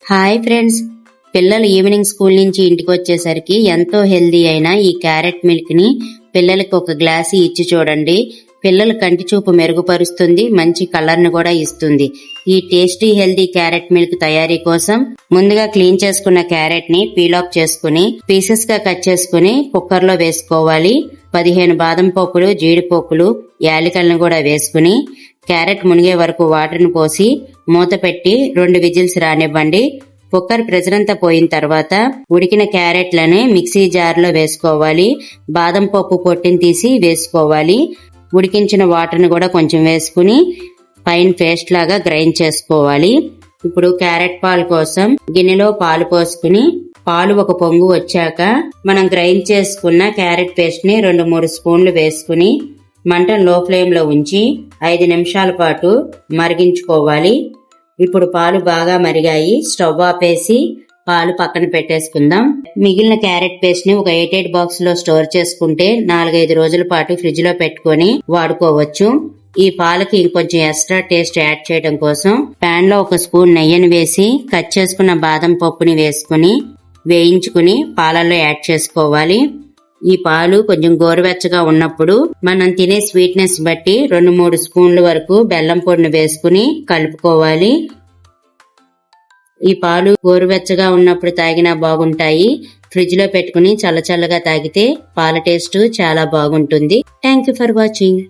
Hi friends, పిల్లలు evening school నుంచి ఇంటికి వచ్చేసరికి ఎంతో హెల్దీ అయిన ఈ క్యారెట్ మిల్క్ ని పిల్లలకు ఒక గ్లాస్ ఇచ్చి చూడండి. పిల్లల కంటి చూపు మెరుగుపరుస్తుంది, మంచి కలర్ ను కూడా ఇస్తుంది. ఈ టేస్టీ హెల్దీ క్యారెట్ మిల్క్ తయారీ కోసం ముందుగా క్లీన్ చేసుకున్న క్యారెట్ ని పీల్ ఆఫ్ చేసుకుని పీసెస్ గా కట్ చేసుకుని కుక్కర్ లో వేసుకోవాలి. 15 బాదం పప్పులు, జీడిపప్పులు, యాలకులను కూడా వేసుకుని క్యారెట్ మునిగే వరకు వాటర్ ను పోసి మూత పెట్టి 2 విజిల్స్ రానివ్వండి. కుక్కర్ ప్రెషర్ అంతా పోయిన తర్వాత ఉడికిన క్యారెట్లని మిక్సీ జార్ లో వేసుకోవాలి. బాదం పప్పు పొట్టుని తీసి వేసుకోవాలి. ఉడికించిన వాటర్ ను కూడా కొంచెం వేసుకుని ఫైన్ పేస్ట్ లాగా గ్రైండ్ చేసుకోవాలి. ఇప్పుడు క్యారెట్ పాలు కోసం గిన్నెలో పాలు పోసుకుని పాలు ఒక పొంగు వచ్చాక మనం గ్రైండ్ చేసుకున్న క్యారెట్ పేస్ట్ ని 2-3 స్పూన్లు వేసుకుని మంటను లో ఫ్లేమ్ లో ఉంచి 5 నిమిషాల పాటు మరిగించుకోవాలి. ఇప్పుడు పాలు బాగా మరిగాయి. స్టవ్ ఆపేసి పాలు పక్కన పెట్టేసుకుందాం. మిగిలిన క్యారెట్ పేస్ట్ ని ఒక ఎయిటెడ్ బాక్స్ లో స్టోర్ చేసుకుంటే 4-5 రోజుల పాటు ఫ్రిడ్జ్ లో పెట్టుకొని వాడుకోవచ్చు. ఈ పాలకి ఇంకొంచెం ఎక్స్ట్రా టేస్ట్ యాడ్ చేయడం కోసం పాన్ లో 1 స్పూన్ నెయ్యిని వేసి కట్ చేసుకున్న బాదం పప్పుని వేసుకుని వేయించుకుని పాలల్లో యాడ్ చేసుకోవాలి. ఈ పాలు కొంచెం గోరువెచ్చగా ఉన్నప్పుడు మనం తినే స్వీట్నెస్ బట్టి 2-3 స్పూన్ల వరకు బెల్లం పొడిని వేసుకుని కలుపుకోవాలి. ఈ పాలు గోరువెచ్చగా ఉన్నప్పుడు తాగినా బాగుంటాయి. ఫ్రిడ్జ్ లో పెట్టుకుని చల్లచల్లగా తాగితే పాల టేస్ట్ చాలా బాగుంటుంది. Thank you for watching.